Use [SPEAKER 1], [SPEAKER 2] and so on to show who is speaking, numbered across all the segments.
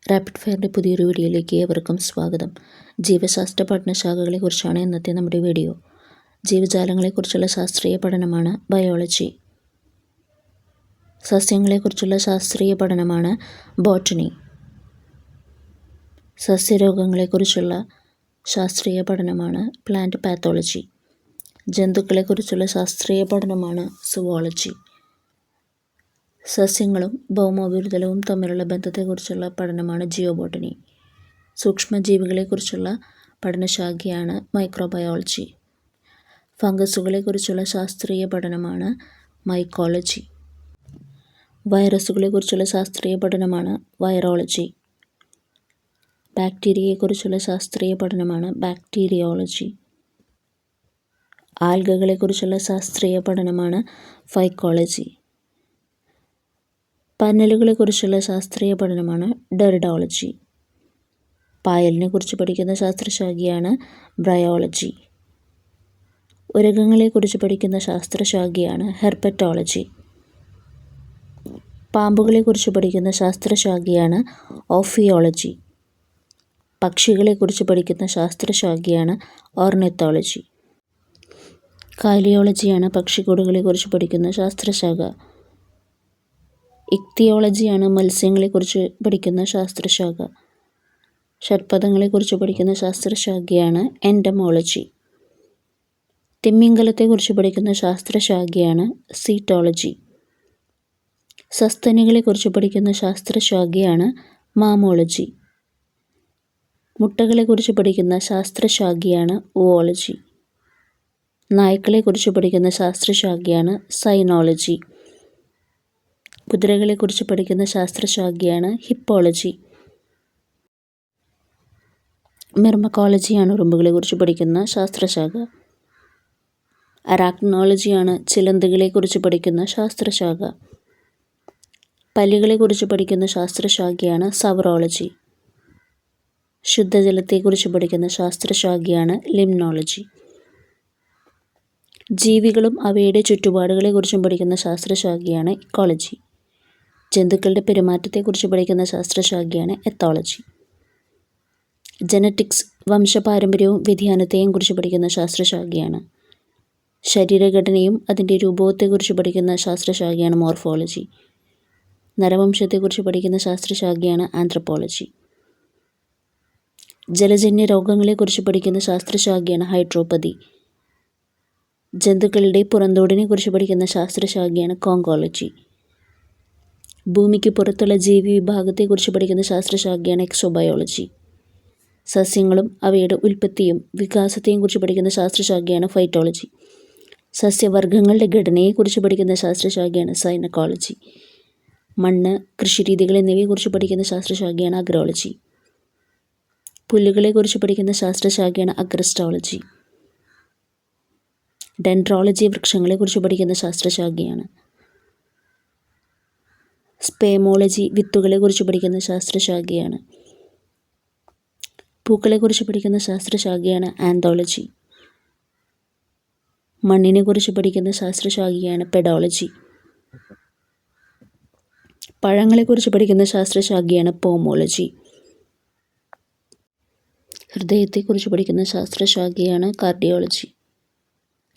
[SPEAKER 1] Rapid ഫയറിൻ്റെ പുതിയൊരു വീഡിയോയിലേക്ക് ഏവർക്കും സ്വാഗതം. ജീവശാസ്ത്ര പഠനശാഖകളെക്കുറിച്ചാണ് ഇന്നത്തെ നമ്മുടെ വീഡിയോ. ജീവജാലങ്ങളെക്കുറിച്ചുള്ള ശാസ്ത്രീയ പഠനമാണ് ബയോളജി. സസ്യങ്ങളെക്കുറിച്ചുള്ള ശാസ്ത്രീയ പഠനമാണ് ബോട്ടണി. സസ്യരോഗങ്ങളെക്കുറിച്ചുള്ള ശാസ്ത്രീയ പഠനമാണ് പ്ലാന്റ് പാത്തോളജി. ജന്തുക്കളെക്കുറിച്ചുള്ള ശാസ്ത്രീയ പഠനമാണ് സുവോളജി. സസ്യങ്ങളും ഭൗമോപരിതലവും തമ്മിലുള്ള ബന്ധത്തെക്കുറിച്ചുള്ള പഠനമാണ് ജിയോബോട്ടണി. സൂക്ഷ്മജീവികളെക്കുറിച്ചുള്ള പഠനശാഖയാണ് മൈക്രോബയോളജി. ഫംഗസുകളെക്കുറിച്ചുള്ള ശാസ്ത്രീയ പഠനമാണ് മൈക്കോളജി. വൈറസുകളെക്കുറിച്ചുള്ള ശാസ്ത്രീയ പഠനമാണ് വൈറോളജി. ബാക്ടീരിയയെക്കുറിച്ചുള്ള ശാസ്ത്രീയ പഠനമാണ് ബാക്ടീരിയോളജി. ആൽഗകളെക്കുറിച്ചുള്ള ശാസ്ത്രീയ പഠനമാണ് ഫൈക്കോളജി. പന്നലുകളെക്കുറിച്ചുള്ള ശാസ്ത്രീയ പഠനമാണ് ഡെറിഡോളജി. പായലിനെക്കുറിച്ച് പഠിക്കുന്ന ശാസ്ത്രശാഖയാണ് ബ്രയോളജി. ഉരഗങ്ങളെക്കുറിച്ച് പഠിക്കുന്ന ശാസ്ത്രശാഖയാണ് ഹെർപ്പറ്റോളജി. പാമ്പുകളെക്കുറിച്ച് പഠിക്കുന്ന ശാസ്ത്രശാഖയാണ് ഓഫിയോളജി. പക്ഷികളെക്കുറിച്ച് പഠിക്കുന്ന ശാസ്ത്രശാഖയാണ് ഓർണിത്തോളജി. കാലിയോളജിയാണ് പക്ഷിക്കൂടുകളെക്കുറിച്ച് പഠിക്കുന്ന ശാസ്ത്രശാഖ. ഇക്തിയോളജിയാണ് മത്സ്യങ്ങളെക്കുറിച്ച് പഠിക്കുന്ന ശാസ്ത്രശാഖ. ഷഡ്പദങ്ങളെക്കുറിച്ച് പഠിക്കുന്ന ശാസ്ത്രശാഖയാണ് എൻഡമോളജി. തിമിംഗലത്തെക്കുറിച്ച് പഠിക്കുന്ന ശാസ്ത്രശാഖയാണ് സീറ്റോളജി. സസ്തനികളെക്കുറിച്ച് പഠിക്കുന്ന ശാസ്ത്രശാഖയാണ് മാമോളജി. മുട്ടകളെക്കുറിച്ച് പഠിക്കുന്ന ശാസ്ത്രശാഖയാണ് ഉവോളജി. നായ്ക്കളെക്കുറിച്ച് പഠിക്കുന്ന ശാസ്ത്രശാഖയാണ് സൈനോളജി. കുതിരകളെക്കുറിച്ച് പഠിക്കുന്ന ശാസ്ത്രശാഖയാണ് ഹിപ്പോളജി. മിർമക്കോളജിയാണ് ഉറുമ്പുകളെക്കുറിച്ച് പഠിക്കുന്ന ശാസ്ത്രശാഖ. അരാക്നോളജിയാണ് ചിലന്തികളെക്കുറിച്ച് പഠിക്കുന്ന ശാസ്ത്രശാഖ. പല്ലികളെക്കുറിച്ച് പഠിക്കുന്ന ശാസ്ത്രശാഖയാണ് സവറോളജി. ശുദ്ധജലത്തെക്കുറിച്ച് പഠിക്കുന്ന ശാസ്ത്രശാഖയാണ് ലിംനോളജി. ജീവികളും അവയുടെ ചുറ്റുപാടുകളെക്കുറിച്ചും പഠിക്കുന്ന ശാസ്ത്രശാഖയാണ് ഇക്കോളജി. ജന്തുക്കളുടെ പെരുമാറ്റത്തെക്കുറിച്ച് പഠിക്കുന്ന ശാസ്ത്രശാഖയാണ് എത്തോളജി. ജനറ്റിക്സ് വംശപാരമ്പര്യവും വ്യതിയാനത്തെയും കുറിച്ച് പഠിക്കുന്ന ശാസ്ത്രശാഖയാണ്. ശരീരഘടനയും അതിൻ്റെ രൂപത്തെക്കുറിച്ച് പഠിക്കുന്ന ശാസ്ത്രശാഖയാണ് മോർഫോളജി. നരവംശത്തെക്കുറിച്ച് പഠിക്കുന്ന ശാസ്ത്രശാഖയാണ് ആന്ത്രപ്പോളജി. ജലജന്യ രോഗങ്ങളെക്കുറിച്ച് പഠിക്കുന്ന ശാസ്ത്രശാഖയാണ് ഹൈഡ്രോപ്പതി. ജന്തുക്കളുടെ പുറന്തോടിനെക്കുറിച്ച് പഠിക്കുന്ന ശാസ്ത്രശാഖയാണ് കോങ്കോളജി. ഭൂമിക്ക് പുറത്തുള്ള ജീവി വിഭാഗത്തെക്കുറിച്ച് പഠിക്കുന്ന ശാസ്ത്രശാഖയാണ് എക്സോബയോളജി. സസ്യങ്ങളും അവയുടെ ഉൽപ്പത്തിയും വികാസത്തെയും കുറിച്ച് പഠിക്കുന്ന ശാസ്ത്രശാഖയാണ് ഫൈറ്റോളജി. സസ്യവർഗ്ഗങ്ങളുടെ ഘടനയെക്കുറിച്ച് പഠിക്കുന്ന ശാസ്ത്രശാഖയാണ് സൈനക്കോളജി. മണ്ണ്, കൃഷിരീതികൾ എന്നിവയെക്കുറിച്ച് പഠിക്കുന്ന ശാസ്ത്രശാഖയാണ് അഗ്രോളജി. പുല്ലുകളെക്കുറിച്ച് പഠിക്കുന്ന ശാസ്ത്രശാഖയാണ് അഗ്രസ്റ്റോളജി. ഡെൻഡ്രോളജി വൃക്ഷങ്ങളെക്കുറിച്ച് പഠിക്കുന്ന ശാസ്ത്രശാഖയാണ്. സ്പേമോളജി വിത്തുകളെക്കുറിച്ച് പഠിക്കുന്ന ശാസ്ത്രശാഖയാണ്. പൂക്കളെക്കുറിച്ച് പഠിക്കുന്ന ശാസ്ത്രശാഖയാണ് ആന്തോളജി. മണ്ണിനെക്കുറിച്ച് പഠിക്കുന്ന ശാസ്ത്രശാഖയാണ് പെഡോളജി. പഴങ്ങളെക്കുറിച്ച് പഠിക്കുന്ന ശാസ്ത്രശാഖയാണ് പോമോളജി. ഹൃദയത്തെക്കുറിച്ച് പഠിക്കുന്ന ശാസ്ത്രശാഖയാണ് കാർഡിയോളജി.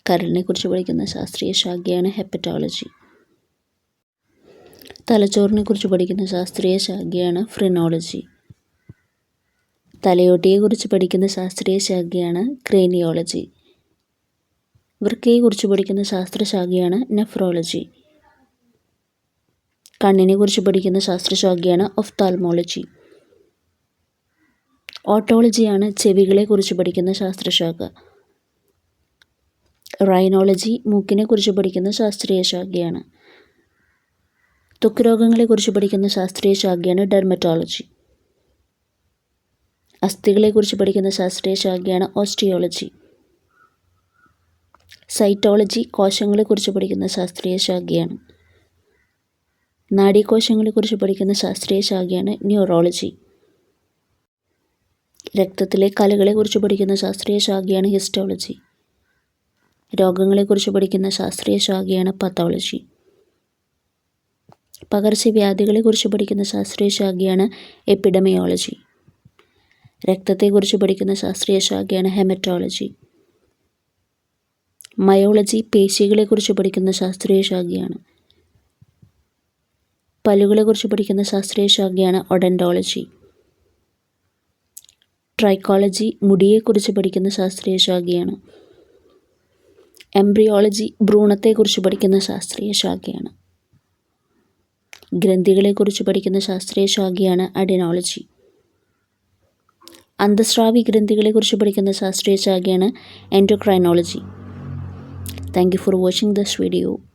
[SPEAKER 1] കരളിനെക്കുറിച്ച് പഠിക്കുന്ന ശാസ്ത്രീയ ശാഖയാണ് ഹെപ്പറ്റോളജി. തലച്ചോറിനെക്കുറിച്ച് പഠിക്കുന്ന ശാസ്ത്രീയ ശാഖയാണ് ഫ്രിനോളജി. തലയോട്ടിയെക്കുറിച്ച് പഠിക്കുന്ന ശാസ്ത്രീയ ശാഖയാണ് ക്രേനിയോളജി. വൃക്കയെക്കുറിച്ച് പഠിക്കുന്ന ശാസ്ത്രശാഖയാണ് നെഫ്രോളജി. കണ്ണിനെക്കുറിച്ച് പഠിക്കുന്ന ശാസ്ത്രശാഖയാണ് ഒഫ്താൽമോളജി. ഓട്ടോളജിയാണ് ചെവികളെക്കുറിച്ച് പഠിക്കുന്ന ശാസ്ത്രശാഖ. റൈനോളജി മൂക്കിനെക്കുറിച്ച് പഠിക്കുന്ന ശാസ്ത്രീയ ശാഖയാണ്. ത്വക്ക് രോഗങ്ങളെക്കുറിച്ച് പഠിക്കുന്ന ശാസ്ത്രീയ ശാഖയാണ് ഡെർമറ്റോളജി. അസ്ഥികളെക്കുറിച്ച് പഠിക്കുന്ന ശാസ്ത്രീയ ശാഖയാണ് ഓസ്റ്റിയോളജി. സൈറ്റോളജി കോശങ്ങളെക്കുറിച്ച് പഠിക്കുന്ന ശാസ്ത്രീയ ശാഖയാണ്. നാഡീകോശങ്ങളെക്കുറിച്ച് പഠിക്കുന്ന ശാസ്ത്രീയ ശാഖയാണ് ന്യൂറോളജി. രക്തത്തിലെ കലകളെക്കുറിച്ച് പഠിക്കുന്ന ശാസ്ത്രീയ ശാഖയാണ് ഹിസ്റ്റോളജി. രോഗങ്ങളെക്കുറിച്ച് പഠിക്കുന്ന ശാസ്ത്രീയ ശാഖയാണ് പത്തോളജി. പകർച്ചവ്യാധികളെക്കുറിച്ച് പഠിക്കുന്ന ശാസ്ത്രീയ ശാഖയാണ് എപ്പിഡമിയോളജി. രക്തത്തെക്കുറിച്ച് പഠിക്കുന്ന ശാസ്ത്രീയ ശാഖയാണ് ഹെമറ്റോളജി. മയോളജി പേശികളെക്കുറിച്ച് പഠിക്കുന്ന ശാസ്ത്രീയ ശാഖയാണ്. പല്ലുകളെക്കുറിച്ച് പഠിക്കുന്ന ശാസ്ത്രീയ ശാഖയാണ് ഒഡോണ്ടോളജി. ട്രൈക്കോളജി മുടിയെക്കുറിച്ച് പഠിക്കുന്ന ശാസ്ത്രീയ ശാഖയാണ്. എംബ്രിയോളജി ഭ്രൂണത്തെക്കുറിച്ച് പഠിക്കുന്ന ശാസ്ത്രീയ ശാഖയാണ്. ഗ്രന്ഥികളെക്കുറിച്ച് പഠിക്കുന്ന ശാസ്ത്രീയ ശാഖയാണ് അഡിനോളജി. അന്തസ്രാവി ഗ്രന്ഥികളെക്കുറിച്ച് പഠിക്കുന്ന ശാസ്ത്രീയ ശാഖയാണ് endocrinology. Thank you for watching this video.